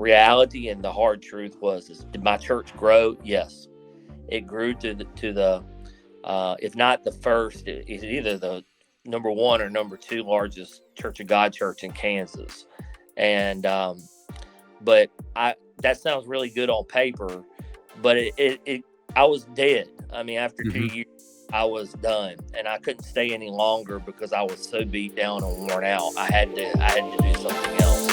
reality and the hard truth is, did my church grow? Yes, it grew to the if not the first, it's either the number one or number two largest Church of God church in Kansas. And but I that sounds really good on paper, but it I was dead. I mean, after 2 years, I was done, and I couldn't stay any longer because I was so beat down and worn out. I had to do something else.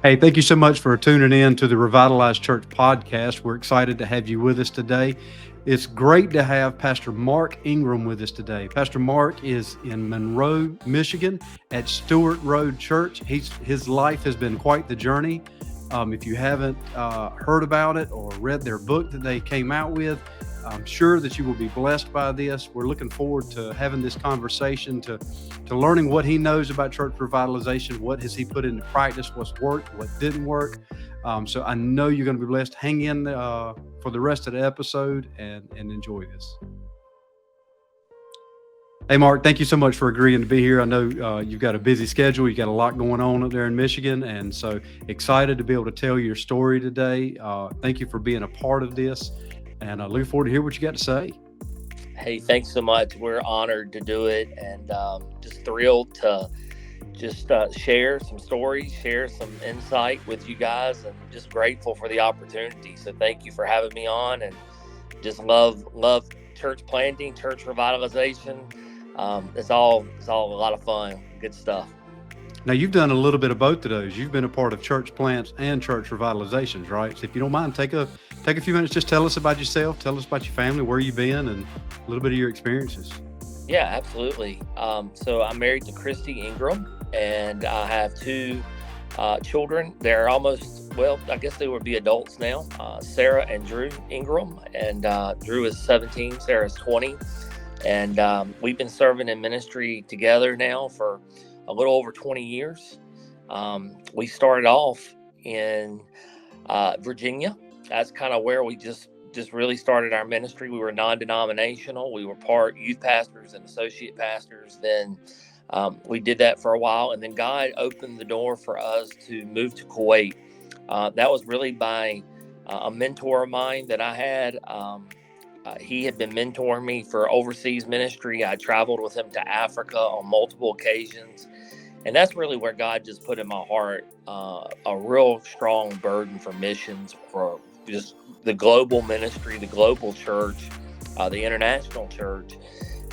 Hey, thank you so much for tuning in to the Revitalized Church podcast. We're excited to have you with us today. It's great to have Pastor Mark Ingram with us today. Pastor Mark is in Monroe, Michigan at Stewart Road Church. His life has been quite the journey. If you haven't heard about it or read their book that they came out with, I'm sure that you will be blessed by this. We're looking forward to having this conversation, to learning what he knows about church revitalization, what has he put into practice, what's worked, what didn't work. So I know you're going to be blessed. Hang in for the rest of the episode and enjoy this. Hey, Mark, thank you so much for agreeing to be here. I know you've got a busy schedule. You got a lot going on up there in Michigan, and so excited to be able to tell your story today. Thank you for being a part of this, and I look forward to hear what you got to say. Hey, thanks so much. We're honored to do it, and just thrilled to just share some stories, share some insight with you guys, and just grateful for the opportunity. So thank you for having me on, and just love church planting, church revitalization. It's all a lot of fun, good stuff. Now, you've done a little bit of both of those. You've been a part of church plants and church revitalizations, right? So if you don't mind, take a few minutes, just tell us about yourself, tell us about your family, where you've been, and a little bit of your experiences. Yeah, absolutely. So I'm married to Christy Ingram, and I have two children. They're almost, well, I guess they would be adults now. Sarah and Drew Ingram, and Drew is 17, Sarah's 20. And we've been serving in ministry together now for a little over 20 years. We started off in Virginia. That's kind of where we just really started our ministry. We were non-denominational. We were part youth pastors and associate pastors. Then we did that for a while. And then God opened the door for us to move to Kuwait. That was really by a mentor of mine that I had. He had been mentoring me for overseas ministry. I traveled with him to Africa on multiple occasions. And that's really where God just put in my heart a real strong burden for missions, for just the global ministry, the global church, the international church.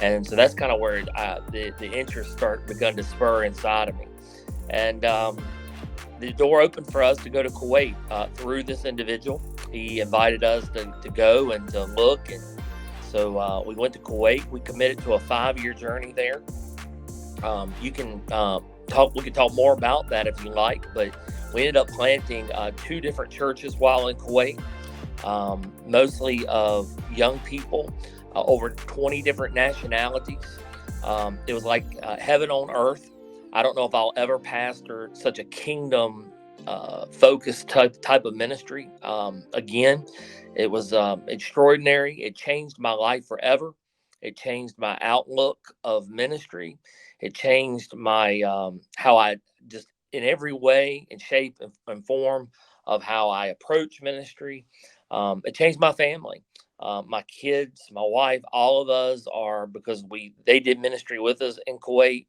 And so that's kind of where the interest begun to spur inside of me. And the door opened for us to go to Kuwait through this individual. He invited us to go and to look. And so we went to Kuwait. We committed to a 5-year journey there. We can talk more about that if you like, but we ended up planting 2 different churches while in Kuwait, mostly of young people, over 20 different nationalities. It was like heaven on earth. I don't know if I'll ever pastor such a kingdom focused type of ministry again. It was extraordinary. It changed my life forever. It changed my outlook of ministry. It changed my how I just in every way and shape and form of how I approach ministry. It changed my family, my kids, my wife, all of us are, because they did ministry with us in Kuwait.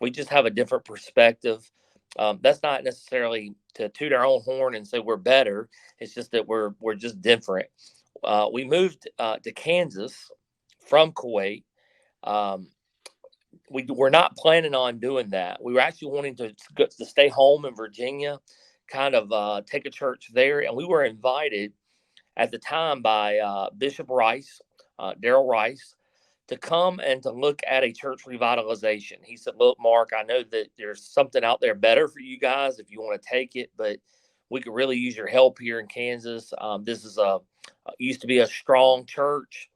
We just have a different perspective. That's not necessarily to toot our own horn and say we're better. It's just that we're just different. We moved to Kansas from Kuwait. We were not planning on doing that. We were actually wanting to stay home in Virginia, kind of take a church there. And we were invited at the time by Bishop Rice, Darrell Rice, to come and to look at a church revitalization. He said, look, Mark, I know that there's something out there better for you guys if you want to take it, but we could really use your help here in Kansas. This is used to be a strong church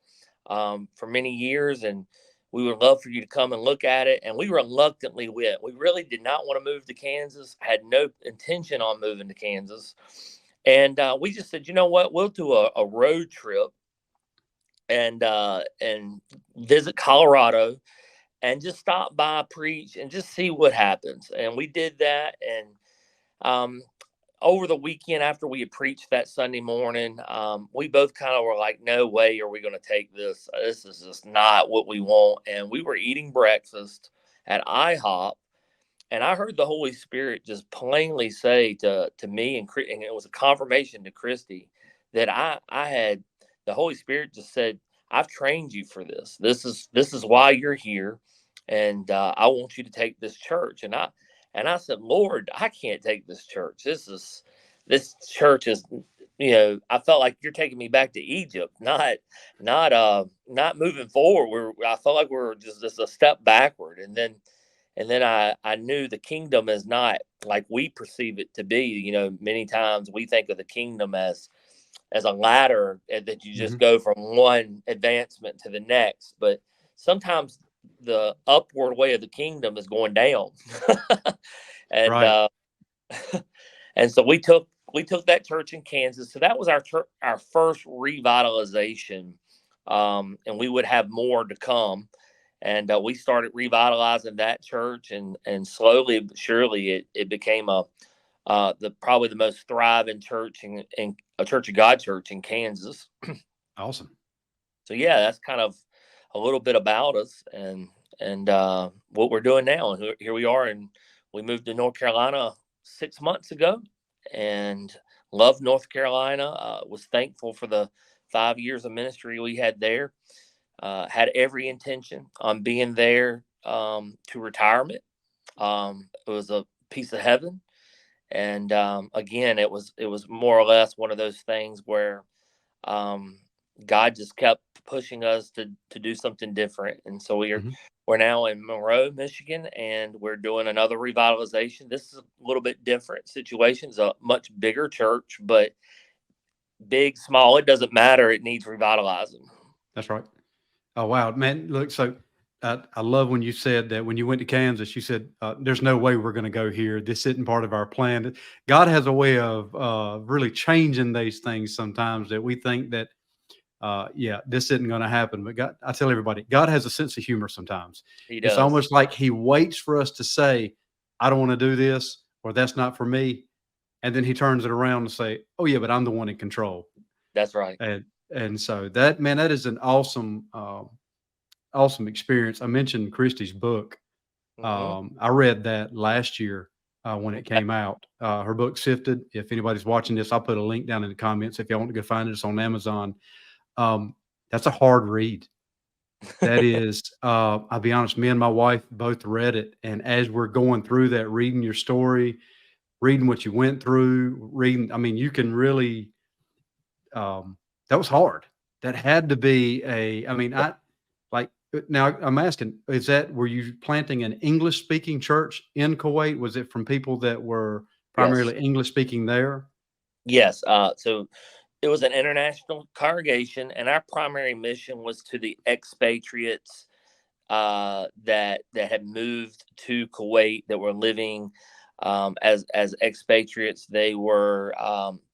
for many years, and we would love for you to come and look at it. And we reluctantly went. We really did not want to move to Kansas, had no intention on moving to Kansas. And we just said, you know what, we'll do a road trip and visit Colorado and just stop by, preach, and just see what happens. And we did that. And um, over the weekend, after we had preached that Sunday morning, we both kind of were like, no way are we going to take this. This is just not what we want. And we were eating breakfast at IHOP, and I heard the Holy Spirit just plainly say to me, and it was a confirmation to Christy, that I had, the Holy Spirit just said, I've trained you for this. This is why you're here, and I want you to take this church. And I said, Lord, I can't take this church. This church is, I felt like you're taking me back to Egypt, not moving forward. I felt like we're just a step backward. And then I knew the kingdom is not like we perceive it to be. Many times we think of the kingdom as a ladder that you just Hmm. go from one advancement to the next. But sometimes the upward way of the kingdom is going down. and Right. uh, and so we took that church in Kansas. So that was our first revitalization, and we would have more to come. And we started revitalizing that church, and slowly but surely it became the probably the most thriving church in a Church of God church in Kansas. Awesome. So yeah, that's kind of a little bit about us and what we're doing now. And here we are, and we moved to North Carolina 6 months ago, and loved North Carolina. Was thankful for the 5 years of ministry we had there. Had every intention on being there to retirement. It was a piece of heaven, and again, it was more or less one of those things where um, God just kept pushing us to do something different. And so Hmm. we're now in Monroe, Michigan, and we're doing another revitalization. This is a little bit different situation. It's a much bigger church, but big, small, it doesn't matter. It needs revitalizing. That's right. Oh wow, man! Look, so I love when you said that when you went to Kansas, you said, "There's no way we're going to go here. This isn't part of our plan." God has a way of really changing these things sometimes that we think that, yeah, this isn't going to happen. But God, I tell everybody, God has a sense of humor sometimes. He It's does. almost like He waits for us to say, "I don't want to do this," or "That's not for me," and then He turns it around and say, "Oh yeah, but I'm the one in control." That's right. And so that, man, that is an awesome. Awesome experience. I mentioned Christie's book. Hmm. I read that last year when it came out. Her book Sifted. If anybody's watching this, I'll put a link down in the comments if y'all want to go find it. It's on Amazon. Um, that's a hard read. That is, I'll be honest, me and my wife both read it. And as we're going through that, reading your story, reading what you went through, reading, I mean, you can really, um, that was hard. That had to be I mean, like, now I'm asking, were you planting an English speaking church in Kuwait? Was it from people that were Yes. primarily English speaking there? Yes. So it was an international congregation, and our primary mission was to the expatriates that had moved to Kuwait, that were living as expatriates. They were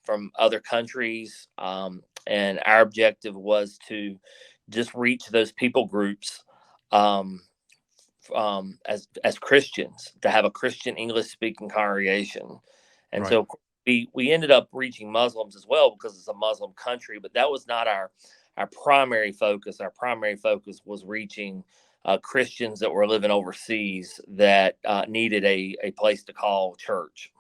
from other countries, and our objective was to just reach those people groups um, as Christians, to have a Christian English speaking congregation. And Right. so we ended up reaching Muslims as well because it's a Muslim country, but that was not our primary focus. Our primary focus was reaching Christians that were living overseas that needed a place to call church.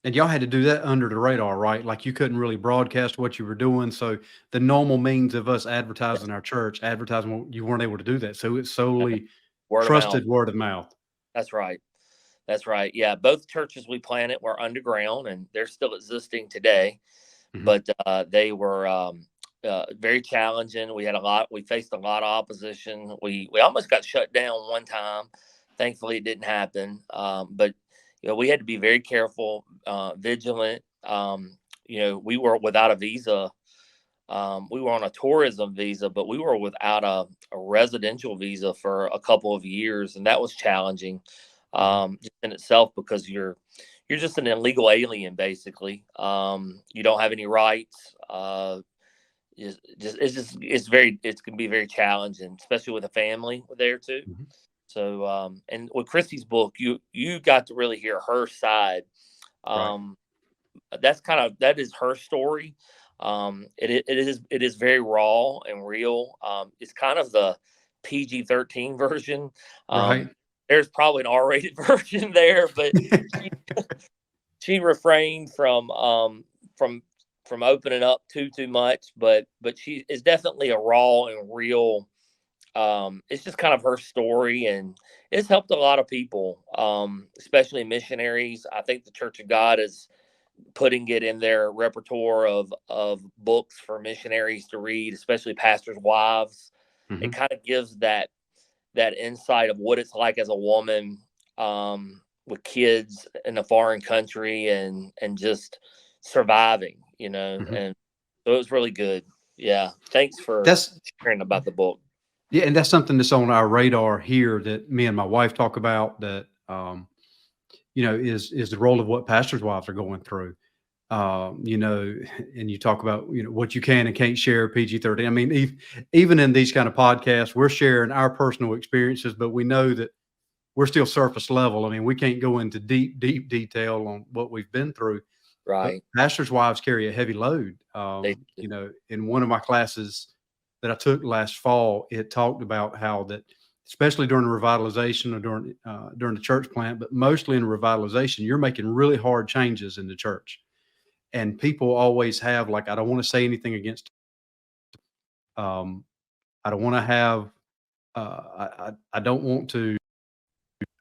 And y'all had to do that under the radar, right? Like you couldn't really broadcast what you were doing. So the normal means of us advertising our church, advertising, you weren't able to do that. So it's solely Word of mouth. trusted word of mouth. That's right. That's right. Yeah, both churches we planted were underground, and they're still existing today. Mhm. But they were very challenging. We faced a lot of opposition. We almost got shut down one time. Thankfully, it didn't happen. But we had to be very careful, vigilant. We were without a visa. We were on a tourism visa, but we were without a residential visa for a couple of years, and that was challenging Mhm. just in itself, because you're just an illegal alien basically. You don't have any rights. It's gonna be very challenging, especially with a family there too. Mhm. So, and with Christy's book, you got to really hear her side. Right. Um, that is her story. It is very raw and real. It's kind of the PG-13 version. Right. There's probably an R-rated version there, but she, she refrained from from opening up too much. But she is definitely a raw and real. It's just kind of her story, and it's helped a lot of people, especially missionaries. I think the Church of God is putting it in their repertoire of books for missionaries to read, especially pastors' wives. It Mhm. kind of gives that insight of what it's like as a woman, with kids in a foreign country, and just surviving, Mhm. and so it was really good. Yeah, thanks for That's sharing about the book. Yeah, and that's something that's on our radar here that me and my wife talk about that, is the role of what pastors' wives are going through. You know, and you talk about, what you can and can't share PG-13. I mean, even in these kind of podcasts, we're sharing our personal experiences, but we know that we're still surface level. I mean, we can't go into deep, deep detail on what we've been through. But Right. pastors' wives carry a heavy load. They do. In one of my classes that I took last fall, it talked about how that, especially during revitalization or during the church plant, but mostly in revitalization, you're making really hard changes in the church, and people always have like, I don't want to say anything against. Um, I don't want to have. I don't want to.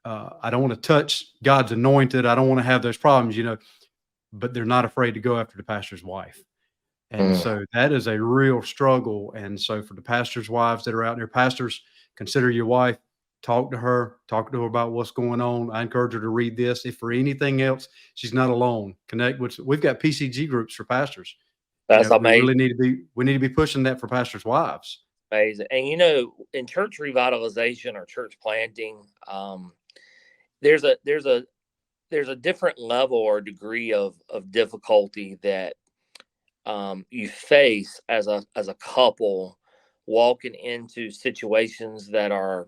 I don't want to touch God's anointed. I don't want to have those problems. But they're not afraid to go after the pastor's wife. And Mm. so that is a real struggle. And so for the pastors' wives that are out there, pastors, consider your wife, talk to her about what's going on. I encourage her to read this. If for anything else, she's not alone. Connect with, we've got PCG groups for pastors. That's amazing. We need to be pushing that for pastors' wives. Amazing. And in church revitalization or church planting, there's a there's a there's a different level or degree of difficulty that, you face as a couple walking into situations that are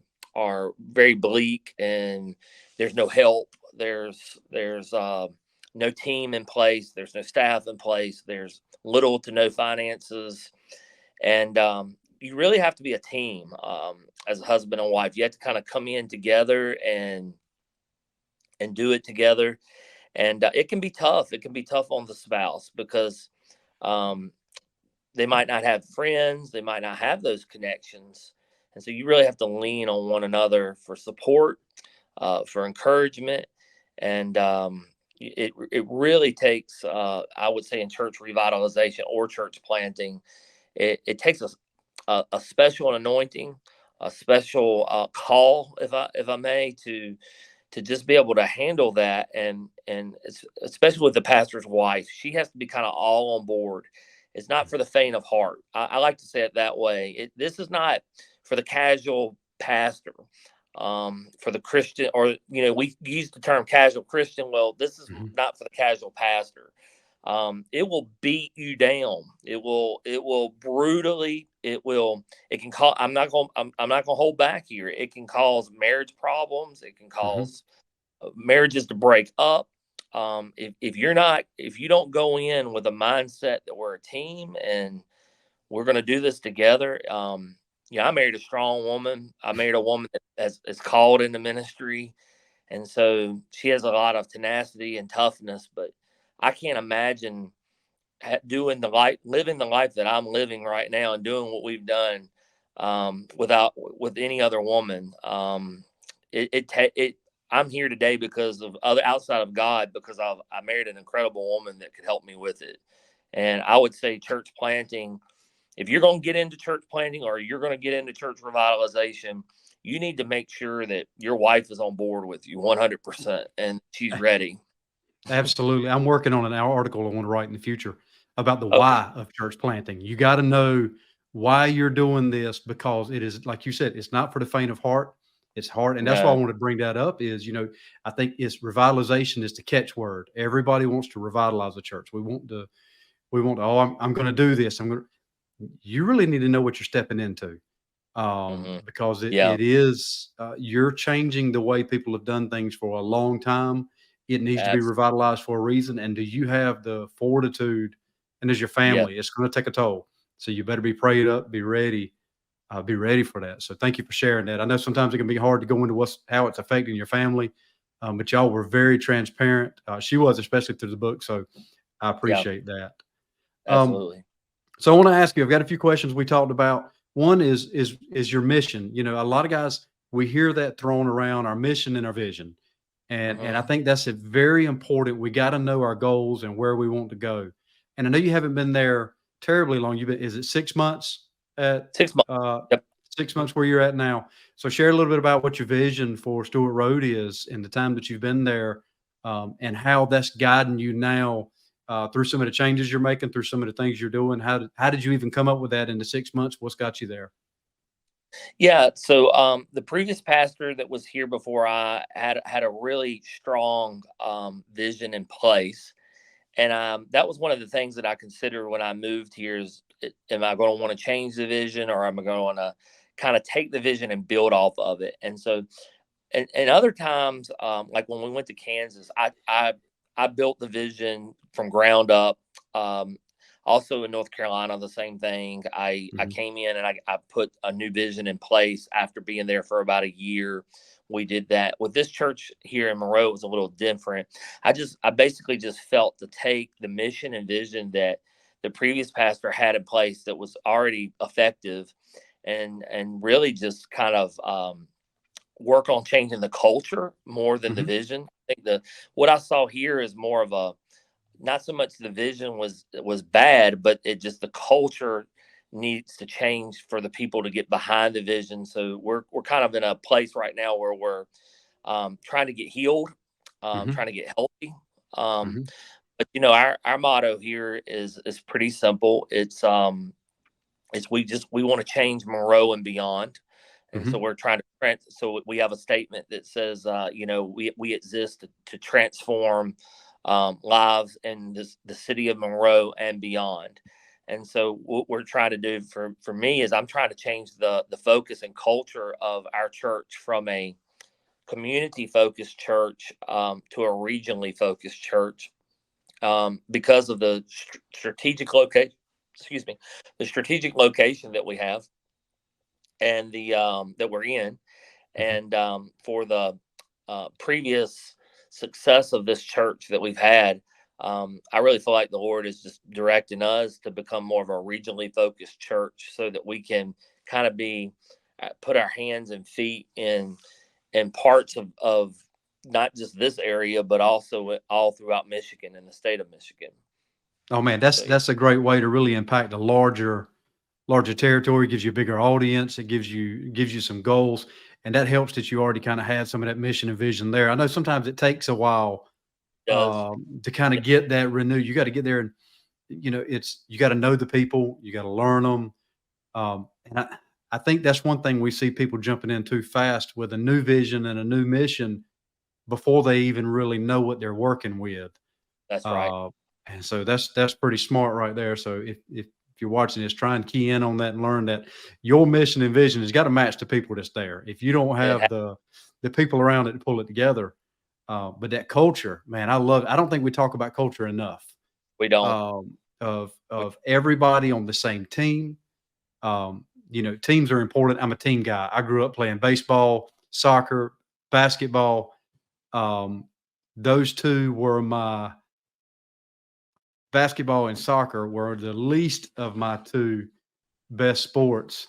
very bleak, and there's no help. There's no team in place. There's no staff in place. There's little to no finances, and you really have to be a team, as a husband and wife. You have to kind of come in together and do it together, and it can be tough. It can be tough on the spouse because, um, they might not have friends, they might not have those connections, and so you really have to lean on one another for support, for encouragement, and it really takes, I would say, in church revitalization or church planting, it takes a special anointing, a special call, if I may, to just be able to handle that, and especially with the pastor's wife, she has to be kind of all on board. It's not for the faint of heart. I like to say it that way. This is not for the casual pastor, for the Christian, or we use the term casual Christian. Well, this is Mhm. not for the casual pastor. It will beat you down. It will brutally. It can cause. I'm not going to hold back here. It can cause marriage problems. It can Mhm. cause marriages to break up. If you don't go in with a mindset that we're a team and we're going to do this together. I married a strong woman. I married a woman that is called into ministry, and so she has a lot of tenacity and toughness. But I can't imagine living the life that I'm living right now, and doing what we've done, with any other woman. It, it, ta- it I'm here today because of other outside of God, because I married an incredible woman that could help me with it. And I would say church planting, if you're going to get into church planting or you're going to get into church revitalization, you need to make sure that your wife is on board with you 100% and she's ready. Absolutely. I'm working on an article I want to write in the future about the Okay. why of church planting. You got to know why you're doing this, because it is, like you said, it's not for the faint of heart. It's hard. And that's why I No. want to bring that up is, I think it's revitalization is the catchword. Everybody wants to revitalize the church. We want, oh, I'm going to do this. you really need to know what you're stepping into, Hmm. because Yeah. it is, you're changing the way people have done things for a long time. It needs to be Absolutely. revitalized for a reason. And do you have the fortitude? And as your Yes. family, it's going to take a toll. So you better be prayed up, be ready for that. So thank you for sharing that. I know sometimes it can be hard to go into how it's affecting your family, but y'all were very transparent. She was, especially through the book. So I Yeah. appreciate that. Um, Absolutely. so I want to ask you. I've got a few questions we talked about. One is your mission. You know, a lot of guys, we hear that thrown around, our mission and our vision, and I Hmm. think that's a very important. We got to know our goals and where we want to go. And I know you haven't been there terribly long. You've been, is it 6 months at 6 months. uh, Yep. 6 months where you're at now? So share a little bit about what your vision for Stewart Road is in the time that you've been there, and how that's guiding you now, through some of the changes you're making, through some of the things you're doing. How did you even come up with that in the 6 months? What's got you there? Yeah. So the previous pastor that was here before I had a really strong vision in place. And that was one of the things that I considered when I moved here is, am I going to want to change the vision, or am I going to kind of take the vision and build off of it? And so, and other times, like when we went to Kansas, I built the vision from ground up. Um, Also in North Carolina, the same thing. I Mhm, came in and I put a new vision in place after being there for about a year. We did that with this church here in Monroe. It was a little different. I basically just felt to take the mission and vision that the previous pastor had in place that was already effective, and really just kind of work on changing the culture more than the mhm, vision. I think the what I saw here is more of a, not so much the vision was bad, but it just, the culture needs to change for the people to get behind the vision. So we're kind of in a place right now where we're trying to get healed, mhm, trying to get healthy. Um, mhm, but our motto here is pretty simple. It's we want to change Monroe and beyond. And so mhm, we're trying to so we have a statement that says, we exist to transform lives in the city of Monroe and beyond. And so what we're trying to do for me is, I'm trying to change the focus and culture of our church from a community focused church to a regionally focused church, because of the strategic location. Excuse me, the strategic location that we have, and the that we're in, mhm. and for the previous success of this church that we've had. I really feel like the Lord is just directing us to become more of a regionally focused church, so that we can kind of be put our hands and feet in parts of not just this area, but also all throughout Michigan and the state of Michigan. Oh man, So yeah. that's a great way to really impact a larger territory. Gives you a bigger audience. It gives you some goals, and that helps that you already kind of had some of that mission and vision there. I know sometimes it takes a while, It does. to kind Yeah. of get that renewed. You got to get there, and it's you got to know the people. You got to learn them. And I think that's one thing we see people jumping in too fast with a new vision and a new mission before they even really know what they're working with. That's right. Uh, and so that's pretty smart right there. So if you're watching this, try and key in on that and learn that your mission and vision has got to match the people that's there. If you don't It have the people around it to pull it together, but that culture, man, I love it. I don't think we talk about culture enough. we don't. Of We, everybody on the same team. Teams are important. I'm a team guy. I grew up playing baseball, soccer, basketball. Um, those two were my basketball and soccer were the least of my two best sports,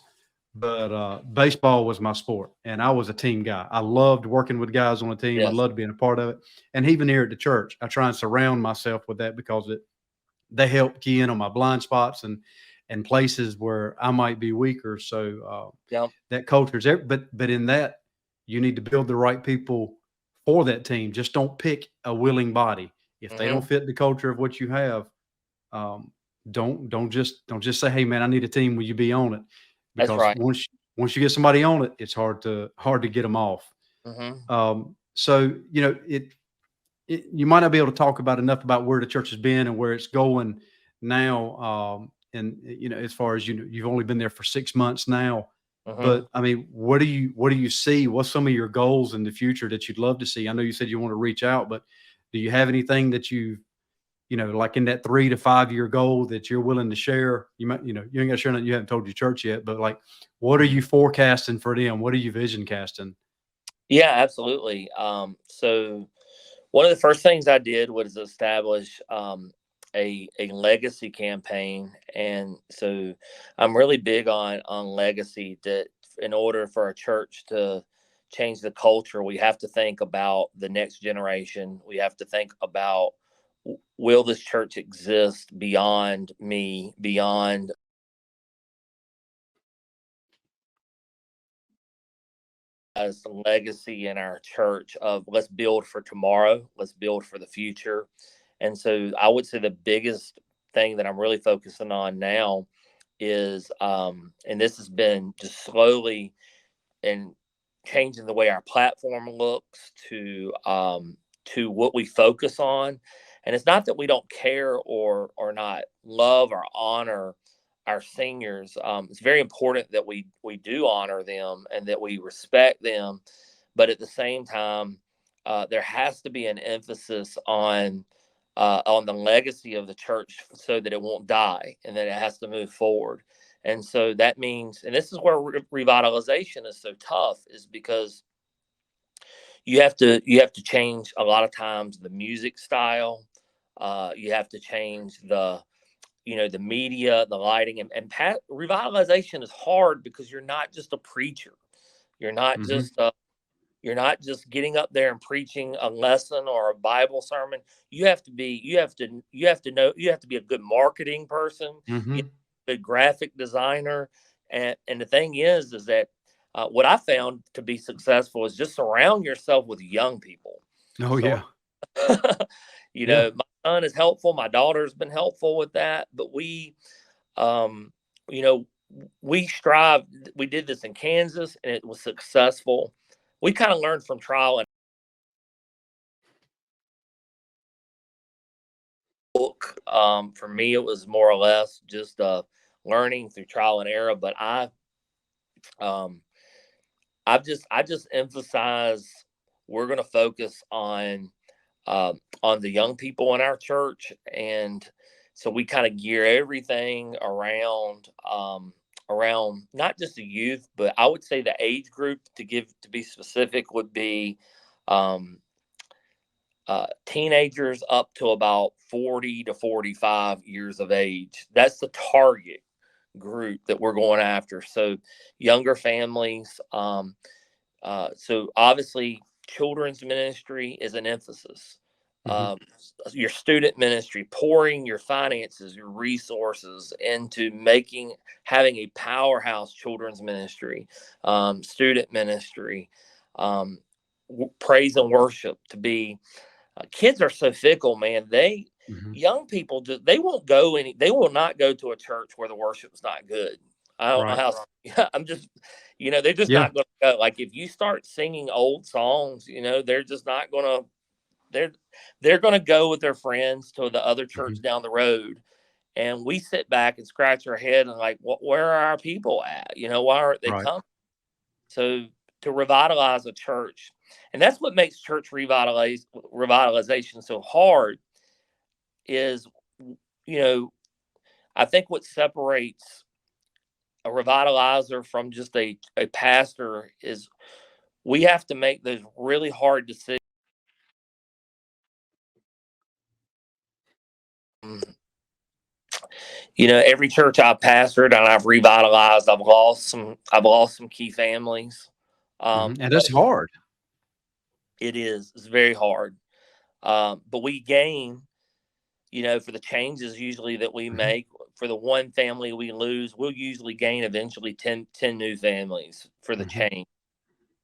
but baseball was my sport, and I was a team guy. I loved working with guys on a team. I yes. loved being a part of it, and even here at the church, I try and surround myself with that because they help key in on my blind spots and places where I might be weaker. So Yeah. that culture's but in that you need to build the right people for that team. Just don't pick a willing body. If they don't Hmm. fit the culture of what you have, um, don't just say, "Hey, man, I need a team. Will you be on it?" That's Because right. once you get somebody on it, it's hard to get them off. Hmm. So you might not be able to talk about enough about where the church has been and where it's going now. and as far as you've only been there for 6 months now. Hmm. But I mean, what do you see? What's some of your goals in the future that you'd love to see? I know you said you want to reach out, but do you have anything that like in that 3 to 5 year goal that you're willing to share? You ain't got to share that you haven't told your church yet, but like, what are Hmm. you forecasting for them? What are you vision casting? Yeah, absolutely. So one of the first things I did was establish a legacy campaign, and so I'm really big on legacy. That in order for a church to change the culture, we have to think about the next generation. We have to think about, will this church exist beyond me, beyond as a legacy in our church of let's build for tomorrow, let's build for the future. And so I would say the biggest thing that I'm really focusing on now is, and this has been just slowly and changing the way our platform looks to what we focus on. And it's not that we don't care or not love or honor our seniors. It's very important that we do honor them and that we respect them, but at the same time, there has to be an emphasis on the legacy of the church so that it won't die and that it has to move forward. And so that means, and this is where revitalization is so tough, is because you have to change a lot of times the music style. You have to change the media, the lighting, and revitalization is hard because you're not just a preacher. You're not Hmm. just you're not just getting up there and preaching a lesson or a Bible sermon. You have to be a good marketing person. You Hmm. have to be a graphic designer, and the thing is that what I found to be successful is just surround yourself with young people. Oh So, yeah. Yeah. my son is helpful. My daughter's been helpful with that, but um, you know, we strive. We did this in Kansas, and it was successful. We kind of learned from trial and book. For me, it was more or less just learning through trial and error. But um, I just emphasize we're going to focus on the young people in our church, and so we kind of gear everything around not just the youth, but I would say the age group to be specific would be um, teenagers up to about 40 to 45 years of age. That's the target group that we're going after. So younger families. So obviously, children's ministry is an emphasis. Hmm. Um, your student ministry, pouring your finances, your resources into having a powerhouse children's ministry, student ministry, um, praise and worship to be. Kids are so fickle, man. Hmm. Young people they won't go they will not go to a church where the worship's not good. I don't know Right. how. Yeah, I'm just, they're just Yeah. not going to go. Like if you start singing old songs, they're just not going to. They're they're going to go with their friends to the other church Hmm. down the road, and we sit back and scratch our head and like, where are our people at? Why aren't they Right. coming? So to revitalize a church, and that's what makes church revitalization so hard is, you know, I think what separates a revitalizer from just a pastor is we have to make those really hard decisions. Every church I've pastored and I've revitalized, I've lost some key families. And But that's hard. it's very hard. But we gain, for the changes usually that we Hmm. make, for the one family we lose, we'll usually gain eventually ten new families for the Hmm. change.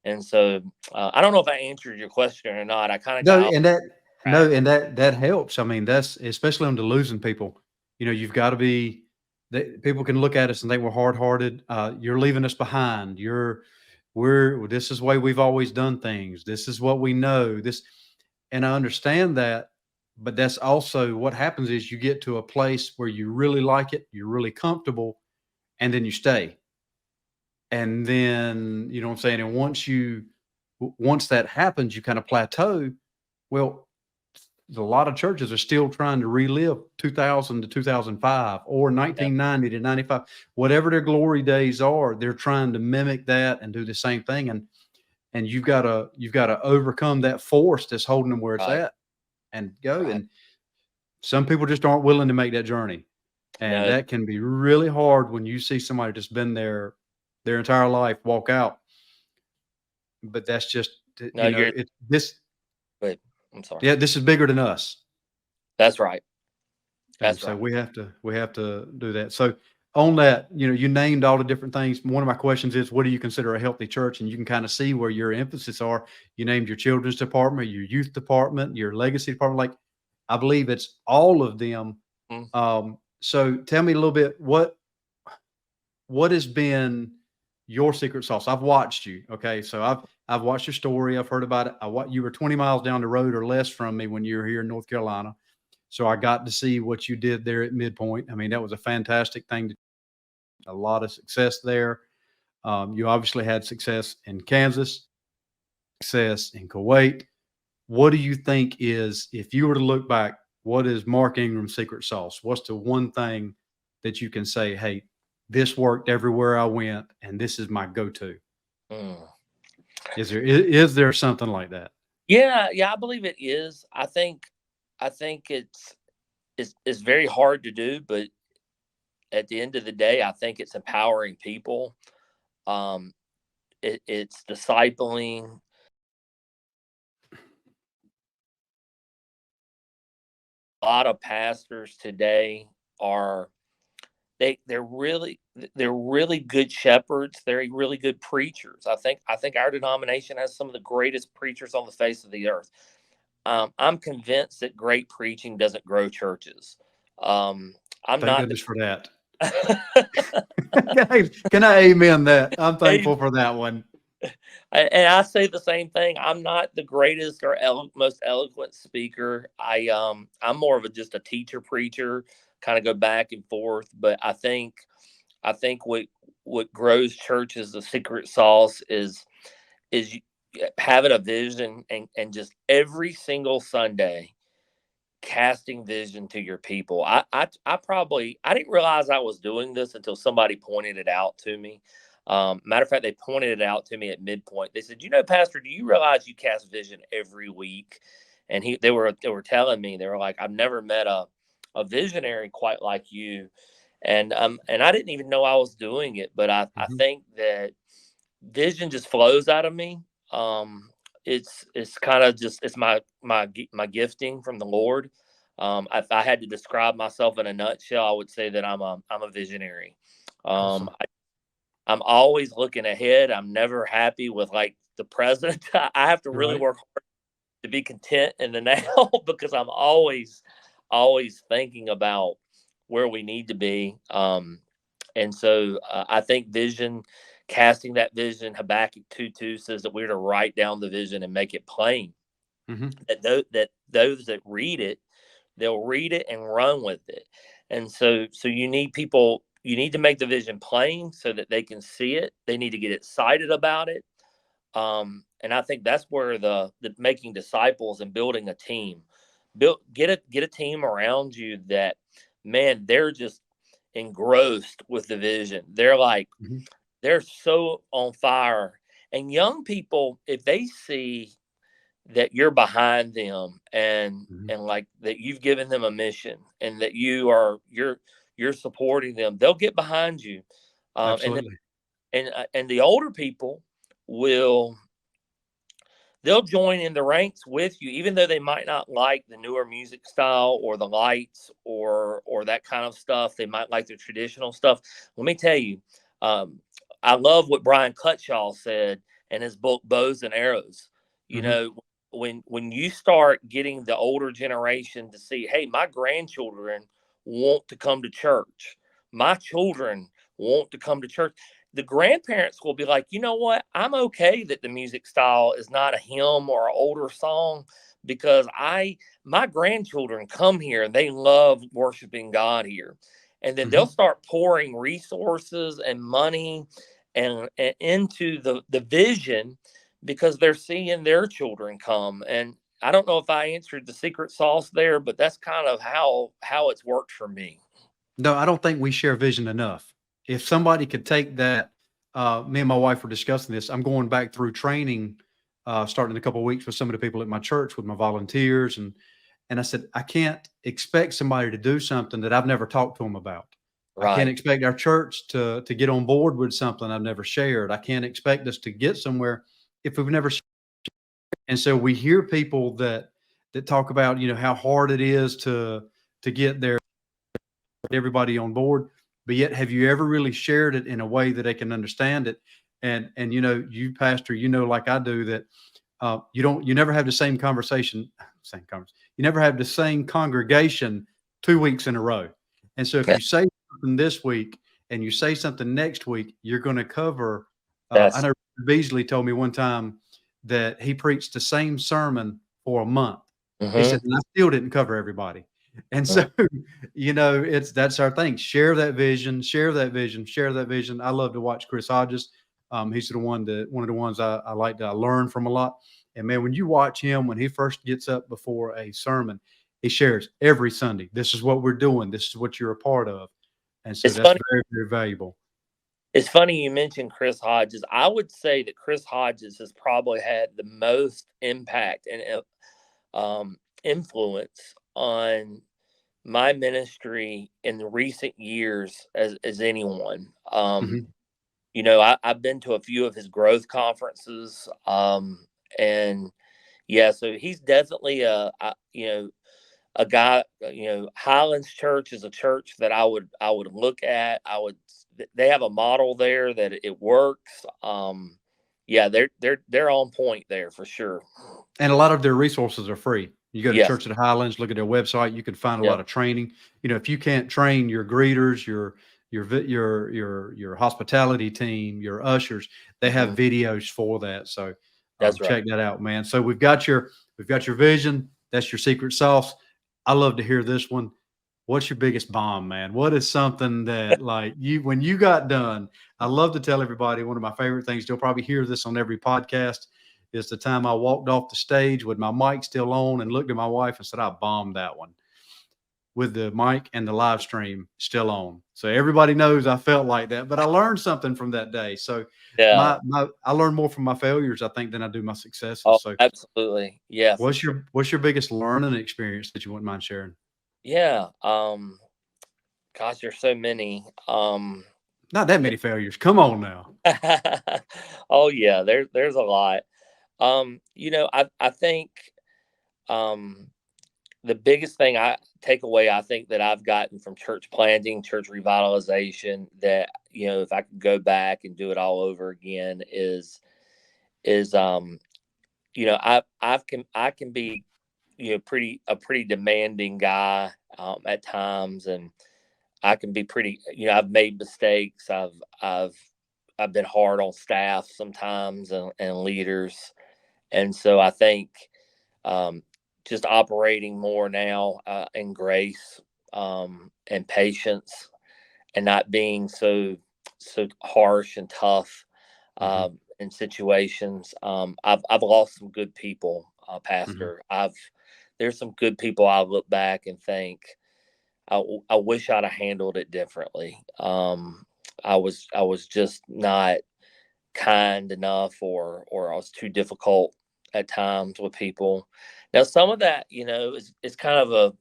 And so I don't know if I answered your question or not. I kind of No, got off and that no, track. and that helps. I mean, that's especially on the losing people. You've got to be. People can look at us and think we're hard hearted. You're leaving us behind. This is the way we've always done things. This is what we know. And I understand that. But that's also what happens is you get to a place where you really like it, you're really comfortable, and then you stay. And then, you know what I'm saying? And once that happens, you kind of plateau. Well, a lot of churches are still trying to relive 2000 to 2005 or Yep. 1990 to 95, whatever their glory days are. They're trying to mimic that and do the same thing. And you've got to overcome that force that's holding them where it's Right. at and go. Right. And some people just aren't willing to make that journey. And No. that can be really hard when you see somebody just been there their entire life walk out. But that's just, No. You're. it this But I'm sorry. yeah, this is bigger than us. That's right. And That's so right. we have to do that. So on that, you named all the different things. One of my questions is, what do you consider a healthy church? And you can kind of see where your emphasis are. You named your children's department, your youth department, your legacy department. Like, I believe it's all of them. Mm. So tell me a little bit, what has been your secret sauce? I've watched you. Okay. So I've watched your story. I've heard about it. You were 20 miles down the road or less from me when you were here in North Carolina. So I got to see what you did there at Midpoint. I mean, that was a fantastic thing. A lot of success there. You obviously had success in Kansas, success in Kuwait. What do you think is, if you were to look back, what is Mark Ingram's secret sauce? What's the one thing that you can say, hey, this worked everywhere I went, and this is my go-to? Mm. Is there something like that? Yeah. Yeah. I believe it is. I think it's very hard to do, but at the end of the day, I think it's empowering people. Um, it's discipling. A lot of pastors today are they're really good shepherds. They're really good preachers. I think our denomination has some of the greatest preachers on the face of the earth. I'm convinced that great preaching doesn't grow churches. I'm Thank not goodness for that. the Can I amen that? I'm thankful Hey, for that one. and I say the same thing. I'm not the greatest or most eloquent speaker. I'm more of just a teacher preacher, kind of go back and forth. But I think what grows churches, the secret sauce is having a vision and just every single Sunday casting vision to your people. I didn't realize I was doing this until somebody pointed it out to me. Matter of fact, they pointed it out to me at midpoint. They said, Pastor, do you realize you cast vision every week? And they were telling me, they were like, I've never met a visionary quite like you. And I didn't even know I was doing it, but I Mhm. think that vision just flows out of me. Um, it's kind of just it's my gifting from the Lord. If I had to describe myself in a nutshell, I would say that I'm a visionary. Um, Awesome. I, I'm always looking ahead. I'm never happy with like the present. I have to really Right. work hard to be content in the now because I'm always thinking about where we need to be. And so I think vision, casting that vision, Habakkuk 2:2 says that we're to write down the vision and make it plain. Mhm. That those that read it, they'll read it and run with it. And so you need people. You need to make the vision plain so that they can see it. They need to get excited about it. And I think that's where the making disciples and building a team, get a team around you that, man, they're just engrossed with the vision. Mhm. They're so on fire. And young people, if they see that you're behind them Mhm. and like that you've given them a mission and that you're supporting them, they'll get behind you. And Absolutely. and the older people will they'll join in the ranks with you, even though they might not like the newer music style or the lights or that kind of stuff. They might like the traditional stuff. Let me tell you, um, I love what Brian Cutshaw said in his book Bows and Arrows. You Mhm. know, when you start getting the older generation to see, hey, my grandchildren want to come to church, my children want to come to church. the grandparents will be like, you know what? I'm okay that the music style is not a hymn or an older song because my grandchildren come here and they love worshiping God here. And then they'll Hmm. start pouring resources and money and into the vision because they're seeing their children come. And I don't know if I answered the secret sauce there, but that's kind of how it's worked for me. No, I don't think we share vision enough. If somebody could take that, me and my wife were discussing this. I'm going back through training, starting in a couple of weeks with some of the people at my church with my volunteers, and I said I can't expect somebody to do something that I've never talked to them about. I can't Right. expect our church to get on board with something I've never shared. I can't expect us to get somewhere if we've never. And so we hear people that talk about how hard it is to get there, everybody on board, but yet have you ever really shared it in a way that they can understand it? And you pastor, like I do, that you never have the same conversation, you never have the same congregation 2 weeks in a row. And so if Yeah, you say something this week and you say something next week, you're going to cover. I that's know Beasley told me one time that he preached the same sermon for a month. He said, hmm and I still didn't cover everybody. And so, that's our thing. Share that vision, share that vision, share that vision. I love to watch Chris Hodges. He's one of the ones I like to learn from a lot. And man, when you watch him, when he first gets up before a sermon, he shares every Sunday. This is what we're doing. This is what you're a part of. And so it's that's funny. very, very valuable. It's funny you mentioned Chris Hodges. I would say that Chris Hodges has probably had the most impact and influence on my ministry in the recent years as anyone. Hmm. I've been to a few of his growth conferences, and yeah, so he's definitely a guy. Highlands Church is a church that I would look at. They have a model there that it works. Yeah, they're on point there for sure. And a lot of their resources are free. You go to Yes. Church of the Highlands, look at their website. You can find a Yep. lot of training. If you can't train your greeters, your hospitality team, your ushers, they have hmm videos for that. So That's right. check that out, man. So we've got your vision. That's your secret sauce. I love to hear this one. What's your biggest bomb, man? What is something that, like, when you got done? I love to tell everybody one of my favorite things. You'll probably hear this on every podcast, is the time I walked off the stage with my mic still on and looked at my wife and said, I bombed that one, with the mic and the live stream still on. So everybody knows I felt like that, but I learned something from that day. So Yeah. I learn more from my failures, I think, than I do my Oh, successes. So absolutely. Yeah, for what's sure. your biggest learning experience that you wouldn't mind sharing? Yeah. Gosh, there's so many. Not that many failures. Come on now. oh yeah, there's a lot. I think um the biggest thing I take away, I think that I've gotten from church planting, church revitalization, that if I could go back and do it all over again, is I can be pretty demanding guy at times, and I can be pretty. I've made mistakes. I've I've been hard on staff sometimes and leaders, and so I think um, just operating more now in grace and patience, and not being so harsh and tough Hmm. in situations. I've lost some good people, Hmm. Pastor. There's some good people I look back and think I wish I'd have handled it differently. I was just not kind enough, or I was too difficult at times with people. Now some of that, is kind of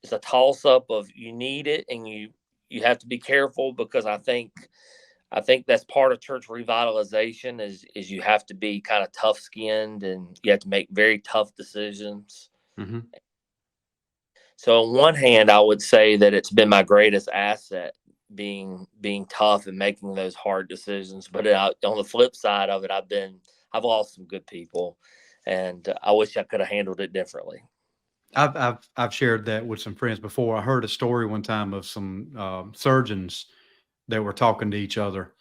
it's a toss up of you need it and you have to be careful, because I think that's part of church revitalization is you have to be kind of tough skinned and you have to make very tough decisions. Hmm. So on one hand, I would say that it's been my greatest asset, being tough and making those hard decisions. But on the flip side of it, I've lost some good people, and I wish I could have handled it differently. I've shared that with some friends before. I heard a story one time of some surgeons that were talking to each other,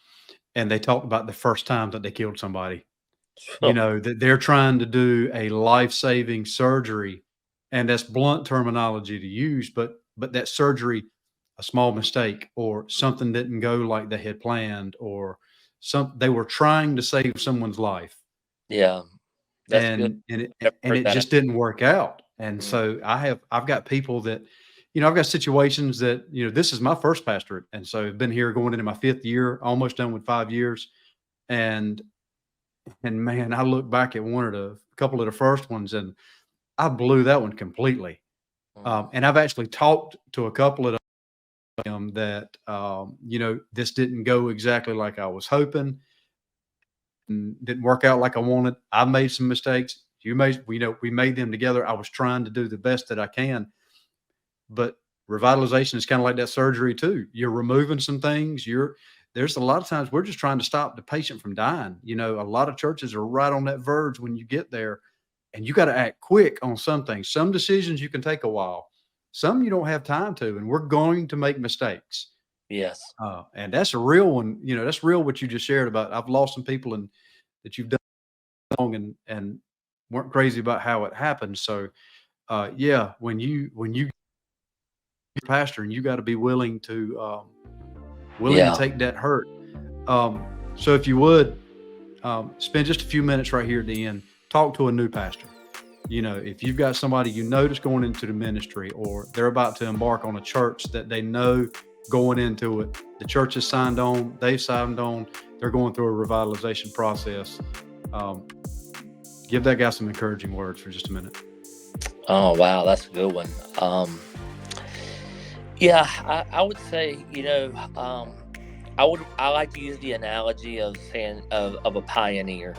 and they talked about the first time that they killed somebody. You know, that they're trying to do a life-saving surgery, and that's blunt terminology to use, but that surgery, a small mistake or something didn't go like they had planned, or they were trying to save someone's life, Yeah, that's good. Never and heard it that. just didn't work out. And Mm, so I've got people that, I've got situations that, this is my first pastorate, and so I've been here going into my 5th year, almost done with 5 years, and man, I look back at one of the couple of the first ones, and I blew that one completely. mm, And I've actually talked to a couple of them that, this didn't go exactly like I was hoping, and didn't work out like I wanted. I made some mistakes. We made them together. I was trying to do the best that I can, but revitalization is kind of like that surgery too. You're removing some things. There's a lot of times we're just trying to stop the patient from dying. A lot of churches are right on that verge when you get there, and you got to act quick on some things. Some decisions you can take a while. Some you don't have time to, and we're going to make mistakes. yes. And that's a real one. That's real what you just shared about. I've lost some people and that you've done wrong and weren't crazy about how it happened. So yeah, when you pastor, and you got to be willing to Yeah. take that hurt. So if you would spend just a few minutes right here at the end, talk to a new pastor. If you've got somebody that's going into the ministry, or they're about to embark on a church that they know going into it, the church has signed on, they've signed on, they're going through a revitalization process. Give that guy some encouraging words for just a minute. Oh, wow, that's a good one. Yeah, I would say, I like to use the analogy of saying of a pioneer.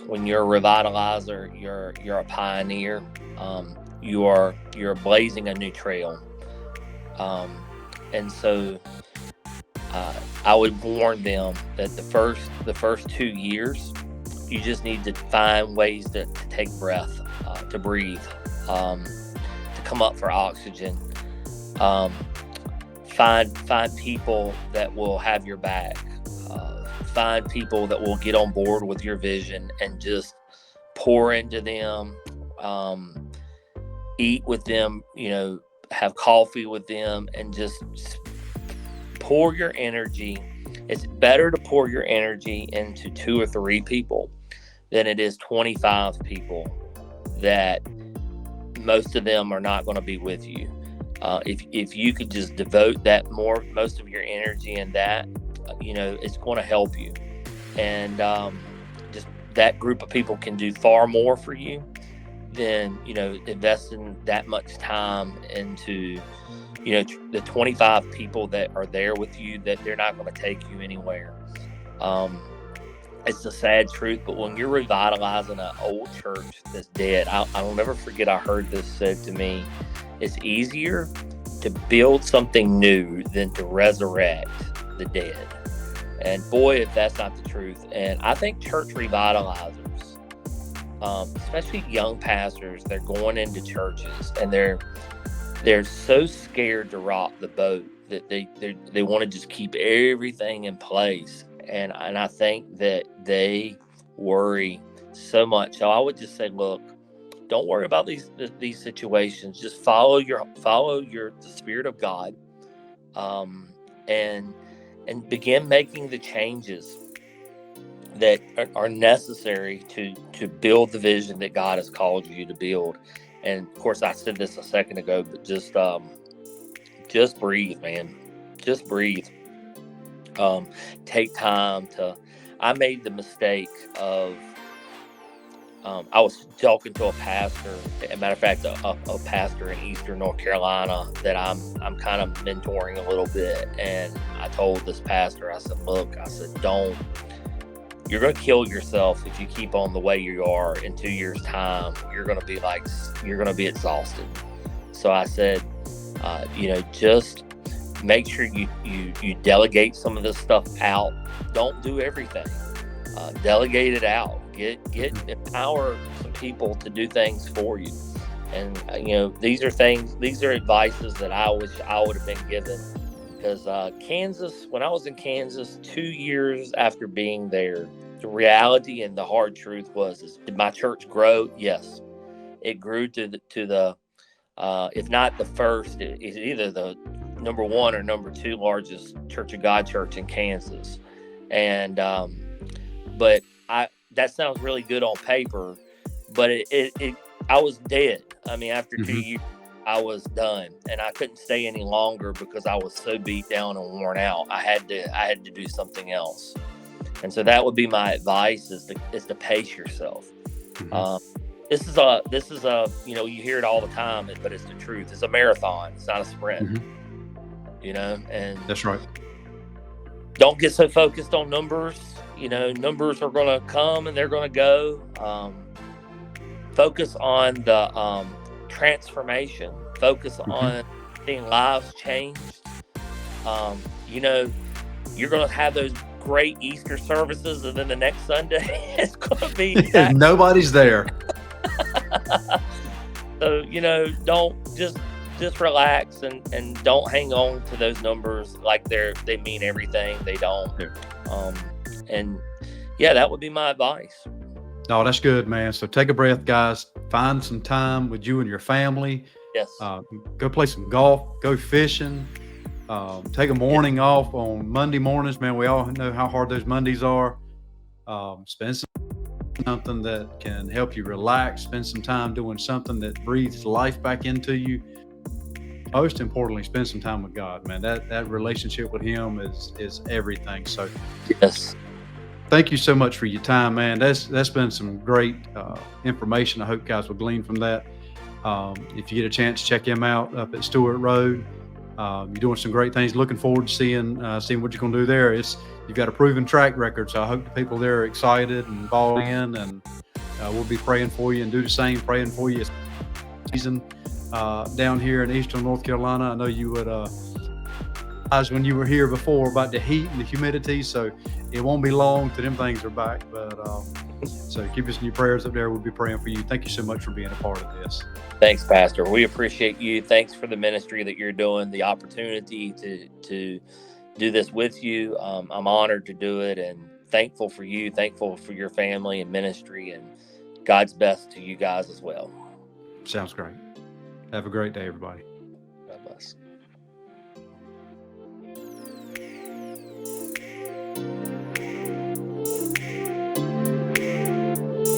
When you're a revitalizer, you're a pioneer. You're blazing a new trail. And so I would warn them that the first 2 years, you just need to find ways to take breath, to breathe, to come up for oxygen. Um, find people that will have your back. Find people that will get on board with your vision and just pour into them. Eat with them. Have coffee with them, and just pour your energy. It's better to pour your energy into 2 or 3 people than it is 25 people that most of them are not going to be with you. If you could just devote most of your energy in that, it's going to help you. And just that group of people can do far more for you than, investing that much time into, the 25 people that are there with you, that they're not going to take you anywhere. It's the sad truth, but when you're revitalizing an old church that's dead, I'll never forget, I heard this said to me: it's easier to build something new than to resurrect the dead. And boy, if that's not the truth. And I think church revitalizers, especially young pastors, they're going into churches and they're so scared to rock the boat that they want to just keep everything in place. And I think that they worry so much. So I would just say, look, don't worry about these situations. Just follow the Spirit of God, and begin making the changes that are necessary to build the vision that God has called you to build. And of course, I said this a second ago, but just breathe, man. Just breathe. Take time to. I made the mistake of. I was talking to a pastor. As a matter of fact, a pastor in Eastern North Carolina that I'm kind of mentoring a little bit, and I told this pastor, I said, "Look, don't. You're going to kill yourself if you keep on the way you are. In 2 years' time, you're going to be exhausted." So I said, just make sure you delegate some of this stuff out. Don't do everything. Delegate it out. Empower some people to do things for you. And these are advices that I wish I would have been given, because Kansas, when I was in Kansas 2 years after being there, the reality and the hard truth is, did my church grow? Yes, it grew to the if not the first, it's either the number one or number two largest Church of God church in Kansas. And but that sounds really good on paper, but I was dead. I mean, after 2 years, I was done, and I couldn't stay any longer because I was so beat down and worn out. I had to do something else, and so that would be my advice: is to pace yourself. This is a you hear it all the time, but it's the truth. It's a marathon. It's not a sprint. And that's right. Don't get so focused on numbers. Numbers are going to come and they're going to go. Focus on the transformation. Focus on seeing lives changed. You're going to have those great Easter services, and then the next Sunday it's going to be nobody's there. So don't just relax and don't hang on to those numbers like they mean everything. They don't. And that would be my advice. No, that's good, man. So take a breath, guys. Find some time with you and your family. Yes. Go play some golf. Go fishing. Take a morning off on Monday mornings, man. We all know how hard those Mondays are. Spend something that can help you relax. Spend some time doing something that breathes life back into you. Most importantly, spend some time with God, man. That relationship with Him is everything. So, yes. Thank you so much for your time, man. That's been some great information. I hope guys will glean from that. If you get a chance, check him out up at Stewart Road. You're doing some great things. Looking forward to seeing what you're going to do there. You've got a proven track record, so I hope the people there are excited and ball in, and we'll be praying for you and do the same, praying for you. Season down here in Eastern North Carolina. I know you would as when you were here before about the heat and the humidity, so it won't be long till them things are back. But so keep us in your prayers up there. We'll be praying for you. Thank you so much for being a part of this. Thanks, Pastor. We appreciate you. Thanks for the ministry that you're doing, the opportunity to do this with you. I'm honored to do it, and thankful for you, thankful for your family and ministry, and God's best to you guys as well. Sounds great. Have a great day, everybody. God bless.